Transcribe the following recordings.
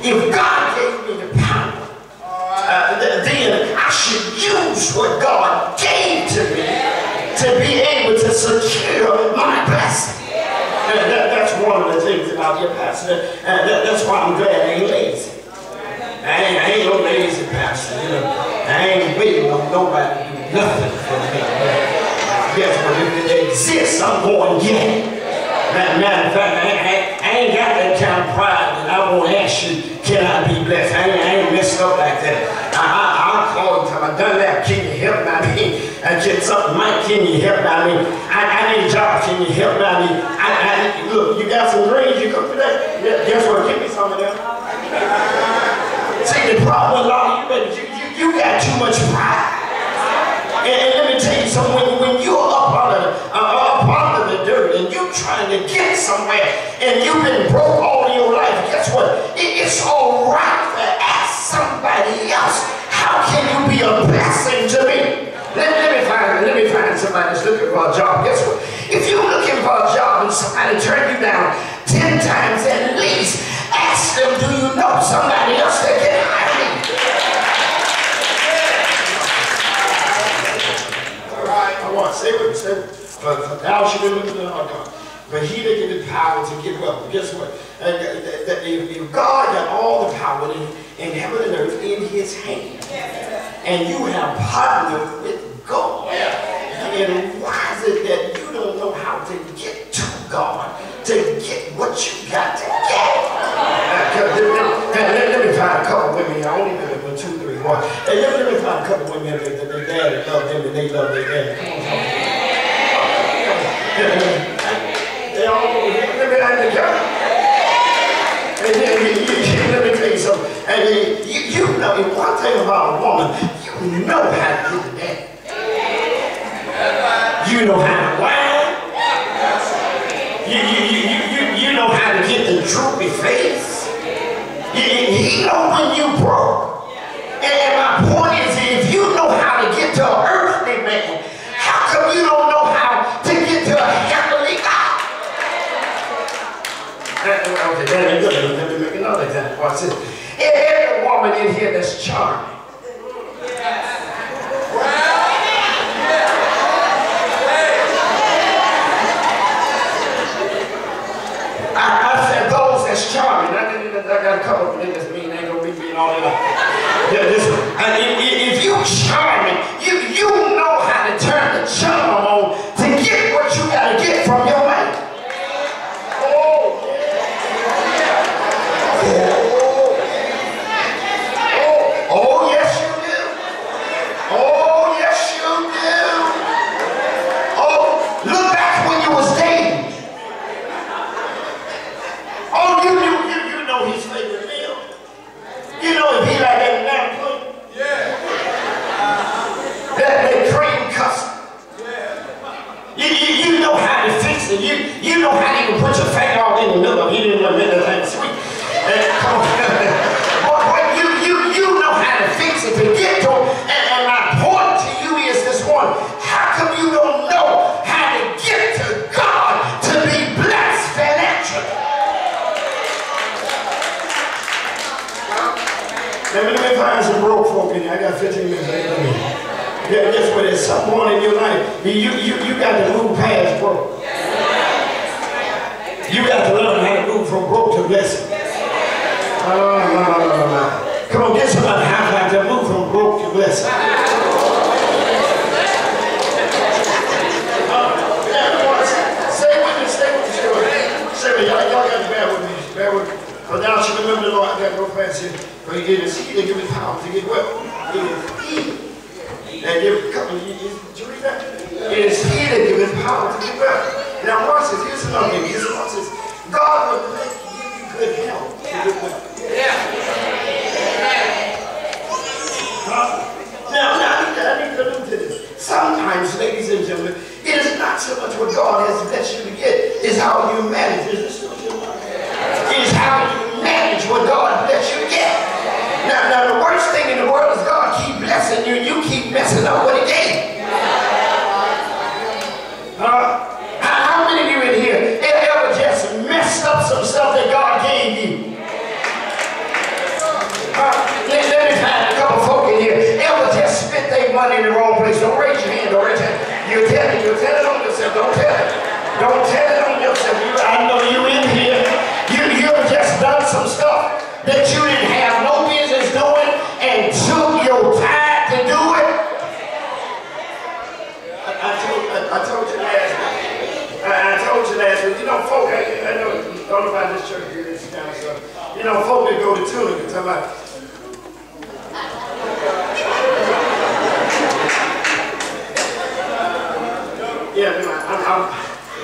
if God gave me the power, then I should use what God gave to me to be able to secure my blessing. That's one of the things about your pastor. That's why I'm glad I ain't lazy. I ain't no lazy pastor. You know, I ain't waiting on nobody to do nothing for me. Guess what? If it exists, I'm going to get it. Matter of fact, I ain't got that kind of pride that I won't ask you, can I be blessed? I ain't messed up like that. I'll call you time I done that. Can you help me? I mean, I get something, Mike, can you help me? I mean, I need a job, can you help me? I mean, look, you got some greens, you come today? Yeah, guess what? Give me some of them. See, the problem with a lot of you got too much pride. And let me tell you something, when you're up under the dirt and you're trying to get somewhere and you've been broke all your life, guess what? It's all right to ask somebody else, how can you be a blessing to me? Let me find somebody that's looking for a job. Guess what? If you're looking for a job and somebody turned you down 10 times at least, ask them, do you know somebody else that can hire me? Say what you said, for thou shalt be lifted up, God. But he that giveth power to get wealth. Guess what? If God got all the power in heaven and earth in his hand, and you have partnered with God, and why is it that you don't know how to get to God, to get what you got to get? Let me find a couple women. I only been with 2, 3, 1. Hey, let me find a couple women that their daddy love them and they love their daddy. Come on. They all over here. Let me have together. And then let me tell you something. And you know, one thing about a woman, you know how to get the daddy. You know how to whine. You know how to get the droopy face. He know when you broke. And my point is, if you know how to get to an earthly man, how come you don't know how to get to a heavenly God? Okay, that ain't good. Let me make another example. Watch this. Every woman in here that's charming. I said those that's charming. I got a couple of niggas mean ain't gonna be being all that. If you charming, you know how to turn the charm on to get what you gotta get from your mate. Oh, yes you do. Oh, yes you do. Oh, look back when you was dating. Oh, you know his favorite meal. You know if he like that lamb pudding. Yeah. That cream custard. Yeah. You know how to fix it. You know how to even put your finger out in the middle of it. You didn't want to make that thing sweet. Come on. Boy, you know how to fix it to get to it. And my point to you is this one. How come you don't know how to get to God to be blessed financially? Let me find some broke folk in here. I got 15 minutes. Yeah, guess what? There's someone in your life. You got to move past broke. You got to learn how to move from broke to blessing. No. Come on, get somebody high five to move from broke to blessing. Stay with me. Stay with me. Y'all got to bear with me. Bear with me. But now she remember the Lord. I got to go past here. But it is he that giveth power to get wealth. It is he that giveth, did you read that? It is he that giveth power to get wealth. Now watch this, here's another thing. Watch this. God will give you good health to get wealth. Now I need to allude to this. Sometimes, ladies and gentlemen, it is not so much what God has blessed you to get, it's how you manage it. It is how you manage what God bless you to get. Now the worst thing in the world is God keep blessing you and you keep messing up what he gave. How many of you in here ever just messed up some stuff that God gave you? somebody in the wrong place. Don't raise your hand. Don't raise your hand. You tell it. You tell it on yourself. Don't tell it. Don't tell it on yourself. I know you in here. You've just done some stuff that you didn't have no business doing and took your time to do it. I told you last week. I told you last week. You know, folk, I know you thought about this church here, this kind of stuff. You know, folk that go to tuning and talk about.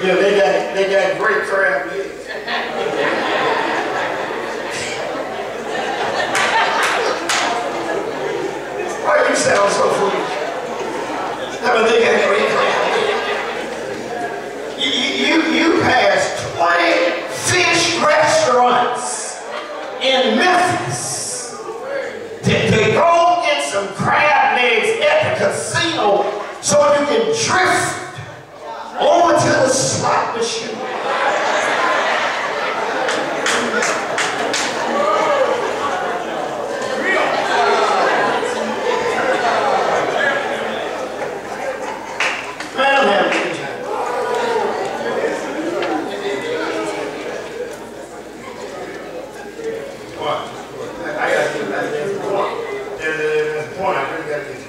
Yeah, they got great crab legs. Why you sound so foolish? I mean, they got great crab legs. You passed 20 fish restaurants in Memphis. They go get some crab legs at the casino so you can drift over to the slot machine. Man, I'm having a good time. What? I got to get that. There's a point I really got to get to.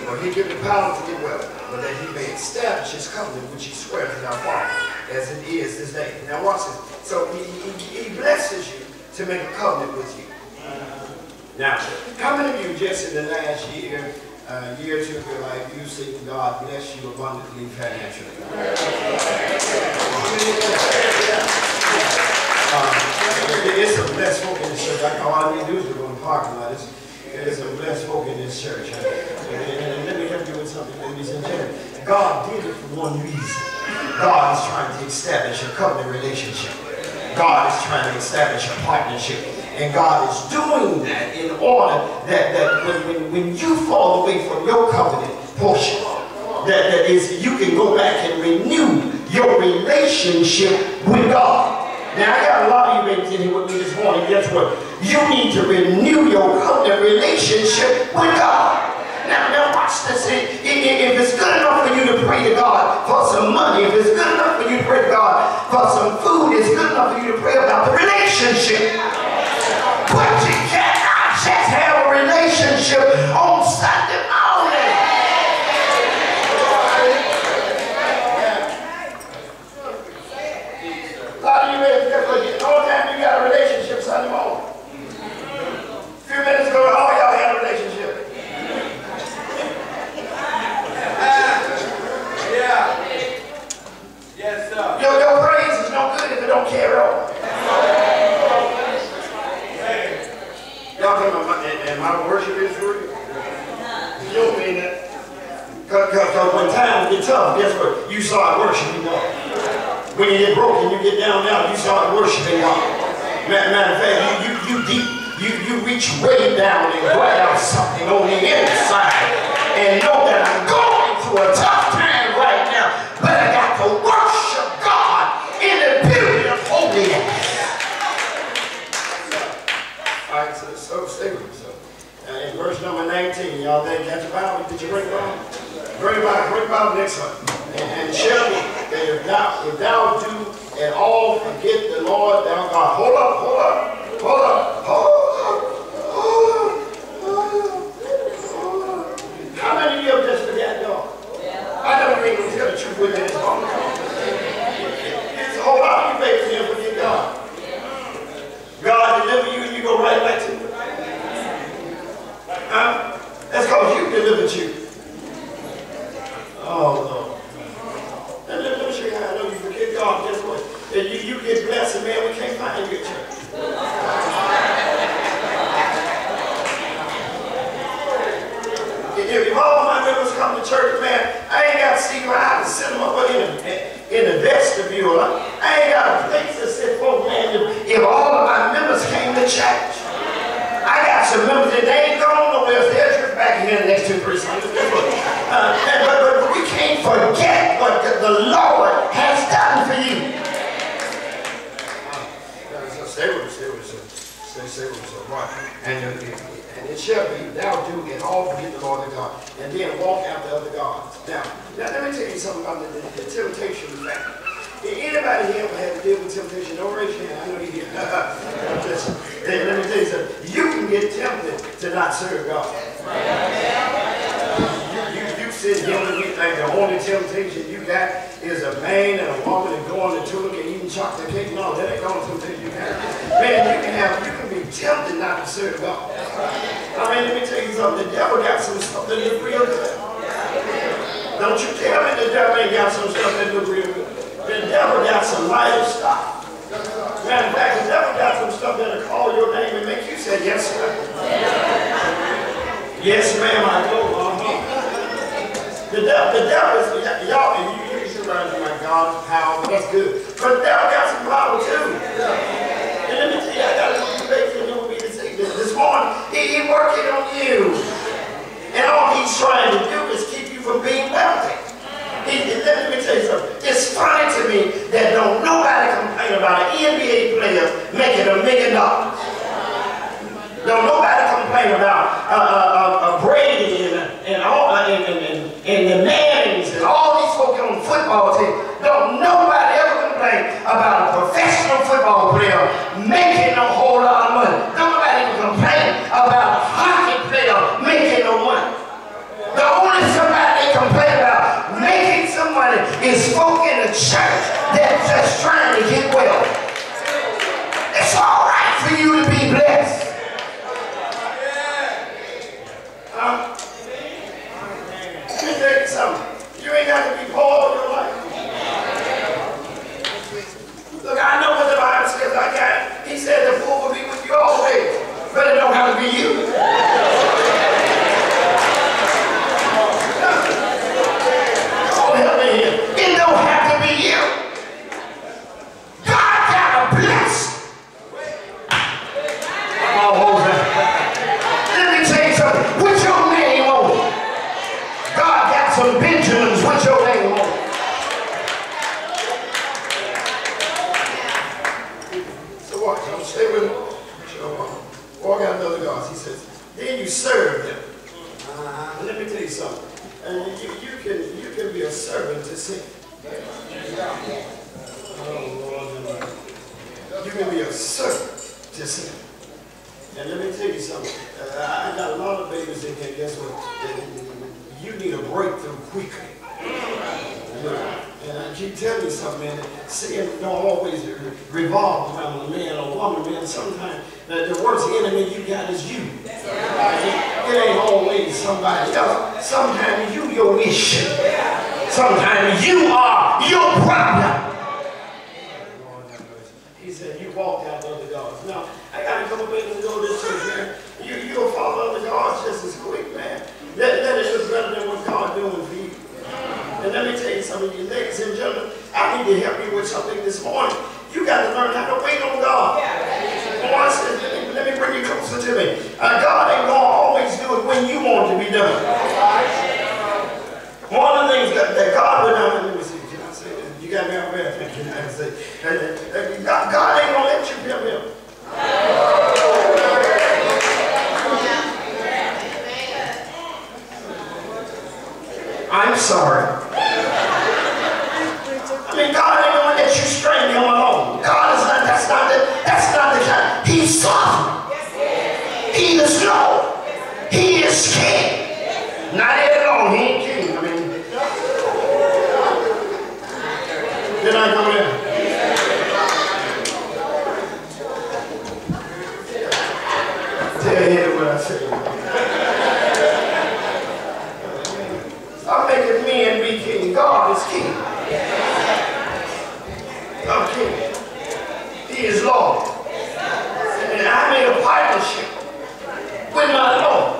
Well, he give the power to get well. But that he may establish his covenant, which he swears in our Father, as it is this day. Now watch this. So he blesses you to make a covenant with you. Now, how many of you just in the last year or two of your life, you've seen God bless you abundantly financially? It's a blessed folk in this church. All I need to do is go in the parking lot. There's a blessed folk in this church. And let me help you with something, ladies and gentlemen. God did it for one reason. God is trying to establish a covenant relationship. God is trying to establish a partnership. And God is doing that in order that when you fall away from your covenant portion, that is, you can go back and renew your relationship with God. Now, I got a lot of you in here with me this morning. Guess what? You need to renew your covenant relationship with God. Now watch this. If it's good enough for you to pray to God for some money, if it's good enough for you to pray to God for some food, it's good enough for you to pray about the relationship. But you cannot just have a relationship on Sunday morning. A lot of you the whole time you got a relationship Sunday morning. A few minutes ago, all y'all had a relationship. Yes, sir. Your praise is no good if it don't carry on. Y'all talking about, and my worship is real. You don't mean that. Because when times get tough, guess what? You start worshiping God. When you get broken, you get down now, you start worshiping God. Matter of fact, you deep, you reach way down and grab something on the inside and know that I'm going through a tough time right now, but I got to worship God in the beauty of holiness. All right, so stay with me. So, in verse number 19, y'all there, got your Bible? Did you bring it on? Bring it Bible next one. And shall be that if thou do at all forget the Lord thou God. Hold up. How many of you have just forgot God? I know you ain't gonna tell the truth with me this morning. So hold on, you faithful and forget God. God deliver you and you go right back to it. That's because you delivered you. Oh, Lord. Let me show you how I know you forget God. Guess what? If you get blessed, and man, we can't find you at church. If all my members come to church, man, I ain't got to see you out and sit them up in the vestibule. I ain't got a place to sit for, man. If all of my members came to church, I got some members that they ain't going nowhere. So they'll trip back here in the next 2-3 Sundays. But we can't forget what the Lord has done for you. So stay with us. Say right. And it shall be, thou do in all forget the Lord thy God, and then walk after other gods. Now let me tell you something about the temptation factor. Anybody here ever had to deal with temptation? Don't raise your hand. I know you did. Let me tell you something. You can get tempted to not serve God. You sit here and you think the only temptation you got is a man and a woman and going to church and eating chocolate cake. No, that ain't the only temptation you got. Man, you can be tempted not to serve God. I mean, let me tell you something. The devil got some stuff that look real good. Don't you tell me the devil ain't got some stuff that look real good. The devil got some lighter stuff. Matter of fact, the devil got some stuff that'll call your name and make you say, yes, sir. Yes, ma'am, I go. The devil is, y'all, and you should learn, my God's power, that's good. But the devil got some power too. And let me tell you, I got a little debate for you with me this morning. He's working on you. And all he's trying to do is keep you from being wealthy. Let me tell you something. It's funny to me that don't nobody complain about an NBA player making $1 million. Don't nobody complain about Brodie and the Mannings and all these folks on the football team. Don't nobody ever complain about a professional football player making a whole lot of money. Don't nobody even complain about a hockey player making no money. The only somebody they complain about making some money is folk in the church that's just trying to get well. It's all right for you to be blessed. Let me tell you something. You ain't got to be poor all your life. Look, I know what the Bible says. I got it. He said the poor will be with you always, but it don't have to be you. It don't have to be you. God got a bless. Let me tell you something. What's your name on it? God got some Benjamins. What's your name on it? So watch. I'm stay with me. Walk out another God. He says, then you serve them. Let me tell you something. You can be a servant to sin. Oh, Lord. You can be a servant to sin. And let me tell you something. I got a lot of babies in here. Guess what? You need a breakthrough quickly. And I keep telling you something, man. Sin don't always revolve around a man or woman, man. Sometimes the worst enemy you got is you. It ain't always somebody else. Sometimes you your issue. Sometimes you are your problem. He said you walked out other gods. Now, I got a couple babies to go to this church, man. You'll follow other gods just as quick, man. That is just better than what God's doing for you. And let me tell you something, you ladies and gentlemen, I need to help you with something this morning. You got to learn how to wait on God. Oh, I said, let me bring you closer to me. God ain't going to always do it when you want it to be done. One of the things that God would do, let me see, can I say that? You got me out there? Can I say? God ain't going to let you pimp him. I'm sorry. I mean, God ain't going to let you string him along. God is not, that's not the kind. He's sovereign. He is Lord. He is king. Not yet alone, he ain't king. I mean, did I go there? Tell you what I say. I'm making men be king. God is king. I'm king. He is Lord. And I made a partnership with my Lord.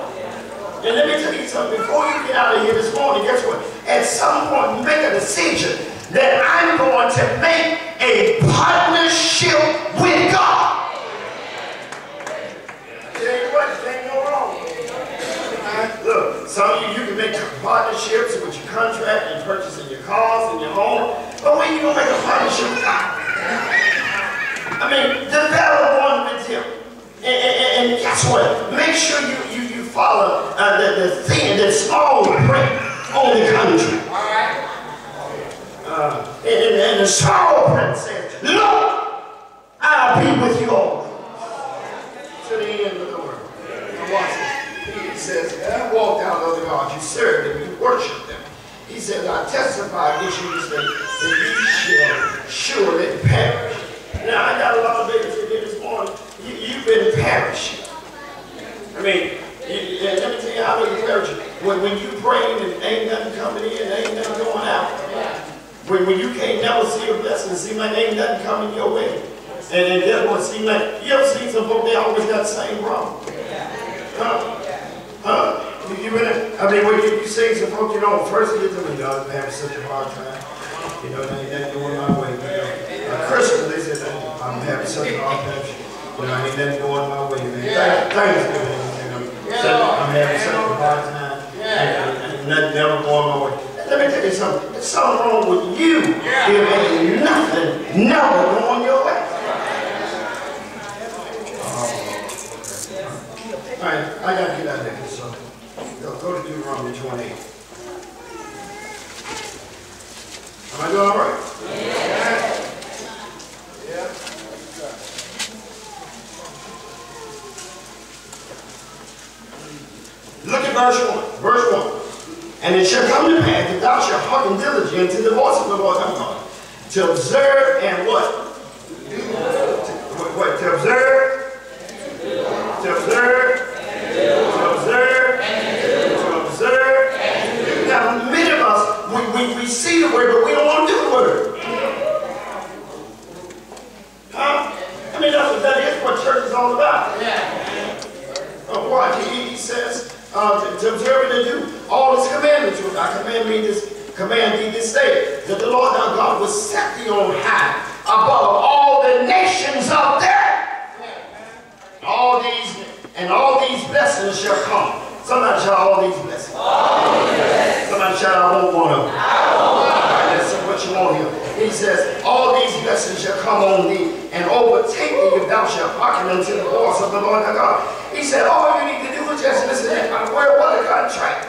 And let me tell you something. Before you get out of here this morning, guess what? At some point, make a decision that I'm going to make a partnership with God. Tell you what, there ain't no wrong. Look, some of you can make partnerships with your contract and purchasing your cars and your home. But when you going to make a partnership with God? I mean, develop one with him. And guess what? Make sure you follow the thing, the small print on the country. And the small print says, "Look, I'll be with you all to the end of the world." Now watch this. He says, "I walk down other gods, you serve them, you worship them." He says, "I testify against you this day that you shall surely perish." Now, I got a lot of babies in here this morning. You've been perishing. I mean, let me tell you how many perishing. When you praying and ain't nothing coming in, ain't nothing going out. When you can't never see a blessing, it seems like ain't nothing coming your way. And that's what it seems like. You ever seen some folks, they always got the same problem? I mean, when you see some folks, you know, first you get them, God, I'm having such a hard time. You know, they ain't going my way. You know, Christians, they said, I'm having such a hard time. You know, ain't nothing going my way, man. Thanksgiving, you know. I'm having such a hard time. And nothing never going my way. Let me tell you something. There's something wrong with you. There ain't nothing never going your way. All right, I got to get out of there. So go to Deuteronomy 28. Am I doing all right? Yeah. Yeah. Look at verse 1. Verse 1. "And it shall come to pass that thou shalt hearken diligently to the voice of the Lord thy God, to observe and what? To observe. To observe. To observe. To observe. Now, many of us, we see the word, but we don't want to do the word. Huh? I mean, that is what church is all about. Watch, he says, to observe and to do all his commandments. I command thee this day, that the Lord thy God will set thee on high above all the nations of the earth. All these blessings shall come. Somebody shout, all these blessings. Somebody shout, I want one of them. That's what you want here. He says, all these blessings shall come on thee and overtake thee if thou shalt hearken unto the voice of the Lord thy God. He said, all you need to do is just listen to my word. What a contract.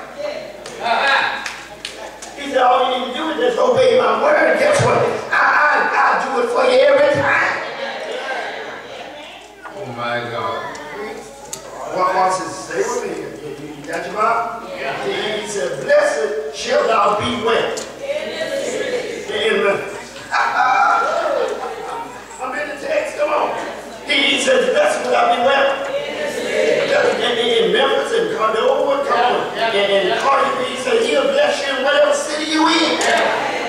He said, all you need to do is just obey my word. And guess what? I'll do it for you every time. Oh my God. Watch this. Stay with me. You got your Bible? Yeah. He said, blessed shall thou be when? I'm in the text. Come on. He says, blessed will thou be when? In Memphis and Cordova, and Cardi B, he said, he'll bless you in whatever city you in.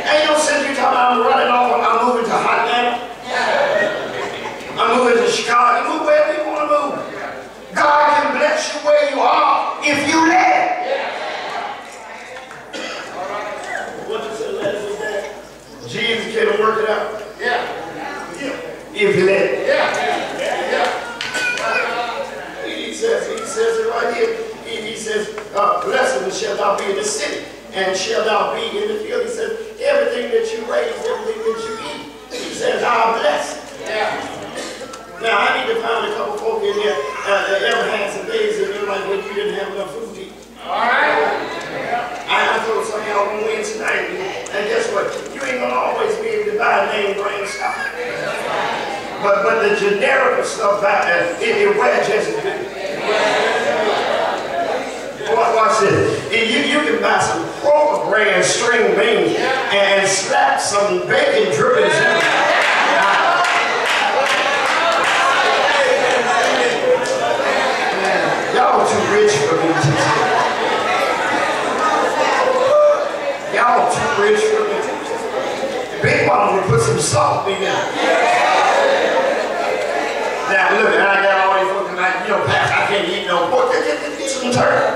Ain't no city you talking about, I'm running off, I'm moving to Atlanta. I'm moving to Chicago. Move wherever you want to move. God can bless you where you are if you let. What does it let us do? Jesus can work it out. If you let it. He says it right here. He says, blessed shall thou be in the city, and shall thou be in the field. He says, everything that you raise, everything that you eat, he says, I'll bless it. Now, I need to find a couple folk in here that ever had some days in their life when you didn't have enough food to eat. All right? I told some of y'all on Wednesday night, and guess what? You ain't going to always be able to buy name brand stuff. But the generic stuff, it wears just as good. Watch this. You can buy some Kroger brand string beans and slap some bacon drippings in it. Y'all too rich for me. Y'all too rich for me. Big Mama would put some salt in it. Now look, I got all these folks tonight, you know, Pastor, I can't eat no pork. Get some turkey.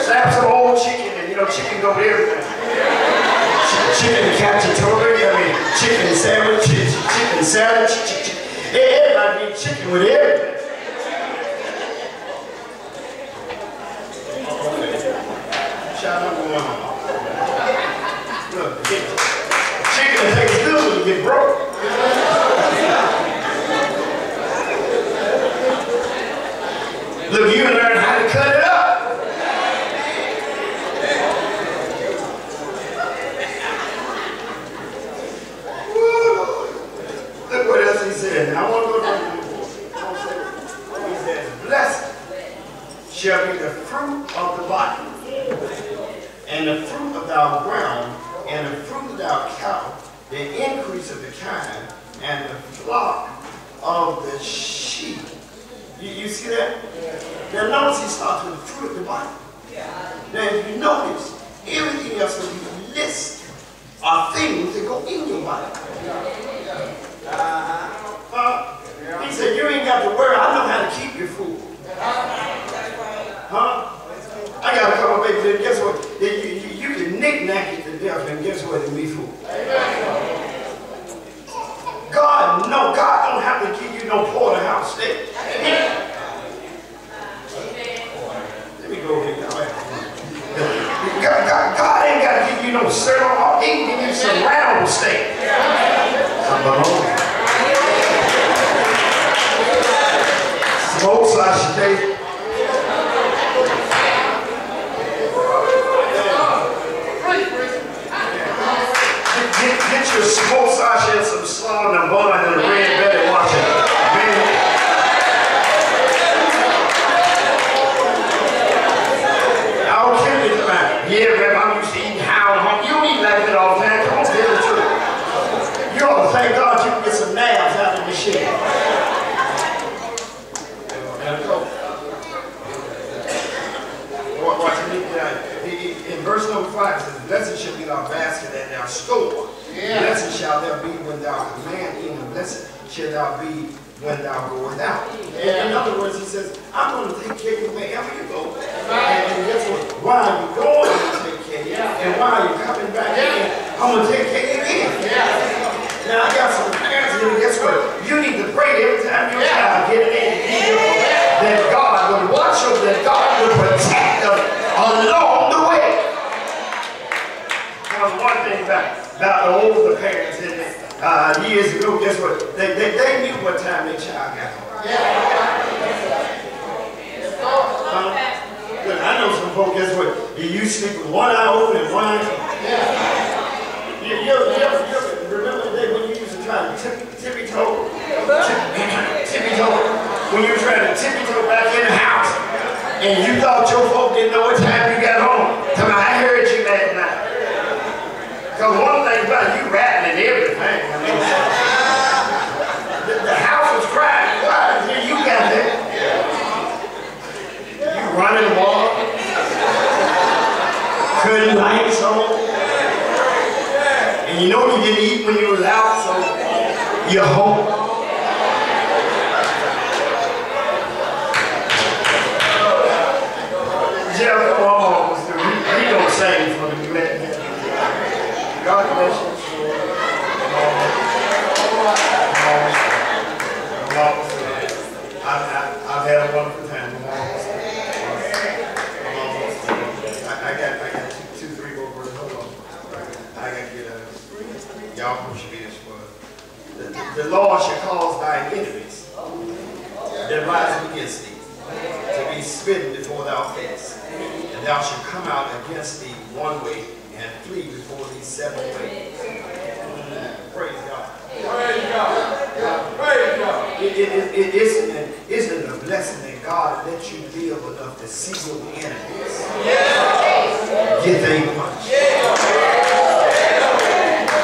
Slap some old chicken, and you know, chicken go with everything. Chicken cacciatore, chicken sandwich, chicken salad, everybody eat chicken with everything. Shout out to one. Look, chicken tastes good when you get broke. Look, you learn how to cut it up. Look what else he said. Now I want to go down to the He says, blessed shall be the fruit of the body, and the fruit of thy ground, and the fruit of thy cow, the increase of the kind, and the flock of the sheep. You see that? Now notice he starts with the fruit of the body. Now if you notice, everything else that you list are things that go in your body. He said, you ain't got to worry, I know how to keep your food. I got a couple of babies, guess what? You can knick-knack it to death, and guess what? It'll be food. God, no, God don't have to give you no porterhouse steak. Let me go over here. God ain't got to give you no sirloin. He can give you some round steak. Smoked sausage steak. Get your smoked sausage and some salt and butter and a red belly washing. I'll kill you tonight. Yeah, Reb, I'm used to eating hound. You don't eat like that all the time. Come on, tell the truth. You ought to thank God you can get some nabs out of this shit. In verse number 5 it says, blessed shall be thy basket and thy store. Blessed shall thou be when thou command in, and blessed shall thou be when thou goest out. In other words, he says, I'm going to take care of you wherever you go. And guess what? While you're going to take care of you, and while you're coming back in, I'm going to take care of you again. Now, I got some parents here, and guess what? You need to pray every time your child get in that God will watch them, that God will protect them along the way. Now, one thing about the older parents years ago, guess what? They knew what time their child got home. I know some folks, guess what? You sleep with one eye open and one eye closed. You ever remember the day when you used to try to tippy-toe? When you were trying to tippy-toe back in the house, and you thought your folk didn't know what time you got home. Tell me, I heard you last night. Because one thing about you rattling everything. I mean, the house was crying quiet until you got there. You running water, cutting lights on, and you know you didn't eat when you was out, so you're home. Jeff, come on, he don't sing for the glad. God bless you. I've had a wonderful time. I got two, three more words. Hold on. I got to get out of this. Y'all push me this word. The Lord shall cause thy enemies that rise against thee to be smitten before thou face, and thou shalt come out against thee one way and flee before these 7 ways. Praise God. Praise God. Praise God. Isn't it a blessing that God let you live enough to see your enemies? Get they punch.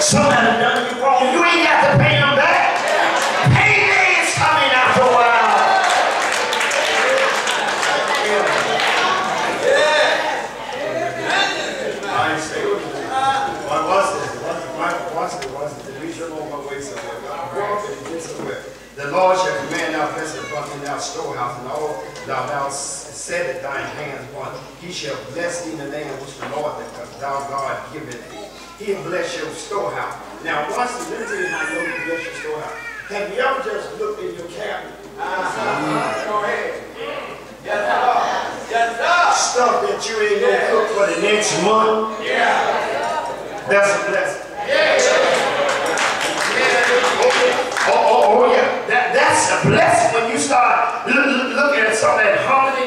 Somebody done you wrong. You ain't got to pay them back. Payday is coming after a while. I ain't stay with me. Watch this. The reason on my way somewhere. Walk and get somewhere. The Lord shall command thou blessing upon thee in thy storehouse, and all thou settest thine hands upon. He shall bless thee in the name which the Lord thou God giveth thee. He'll bless your storehouse. Now watch this. Let me tell you how you know he bless your storehouse. Have you ever just looked in your cabinet? Go ahead. Stuff that you ain't gonna cook for the next month. That's a blessing. Oh yeah. That's a blessing when you start looking at some of that honey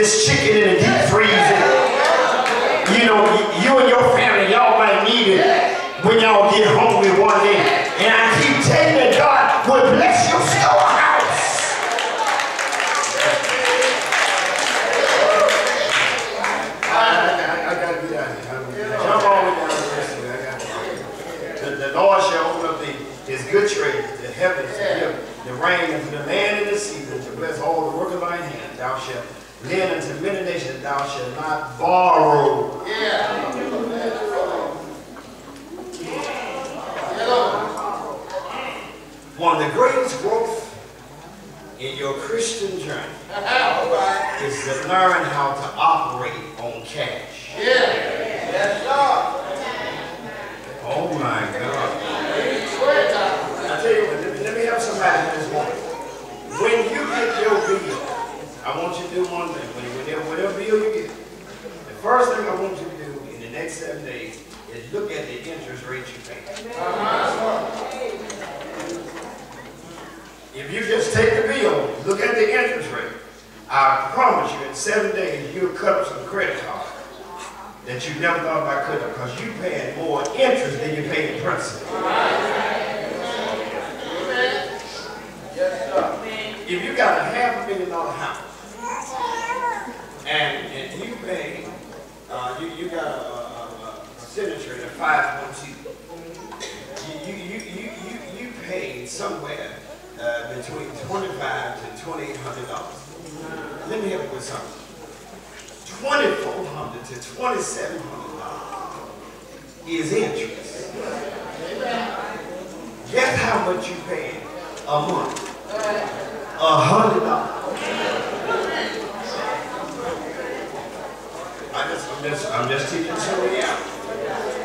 this chicken in the deep freezer. You know, you and your family, y'all might need it when y'all get hungry one day. And I keep telling you, God will bless your storehouse. I gotta get out here. Jump all the way down the rest of it. I got to. The Lord shall open up his good treasures, the heavens, to give the rain unto the land in the season, to bless all the work of thine hand. Thou shalt lend unto many nations, thou shalt not borrow. One of the greatest growth in your Christian journey is to learn how to operate on cash. Oh my God. I tell you what, let me have somebody this morning. When you get your bill, I want you to do one thing. Whatever bill you get, the first thing I want you to do in the next 7 days is look at the interest rate you pay. If you just take the bill, look at the interest rate, I promise you in 7 days you'll cut up some credit cards that you never thought about cutting up, because you're paying more interest than you're paying principal. If you got a $500,000 house and you pay, you got a signature at 512, you pay somewhere between $2,500 to $2,800. Let me help you with something. $2,400 to $2,700 is interest. Guess how much you pay a month? $100. I'm just teaching some reality.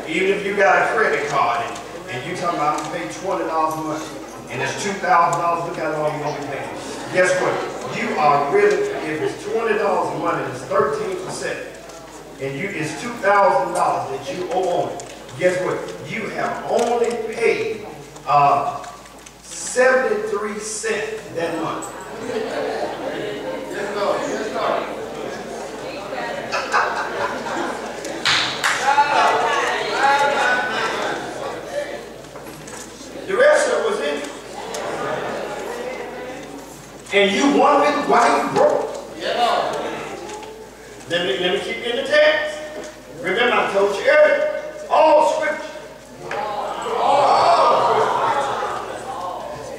Even if you got a credit card and you talking about I'm paying $20 a month and it's $2,000, look how long you're gonna be paying. Guess what? You are really, if it's $20 a month and it's 13%, and it's $2,000 that you owe on it, guess what? You have only paid 73 cents that month. Yes, Lord. Yes, Lord. The rest of it was interest. And you wondered why you broke. Yeah. Let me keep you in the text. Remember I told you earlier, all scripture.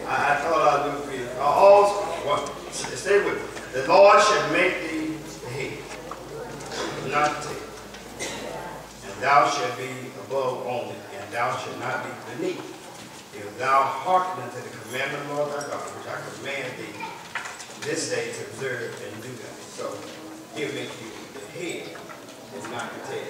I thought I'd do it for you. All scripture. Well, stay with me. The Lord shall make thee the head, not the tail. And thou shalt be above only, and thou shalt not be beneath. If thou hearken unto the commandment of the Lord thy God, which I command thee this day to observe and do them. So he'll make you the head and not the tail.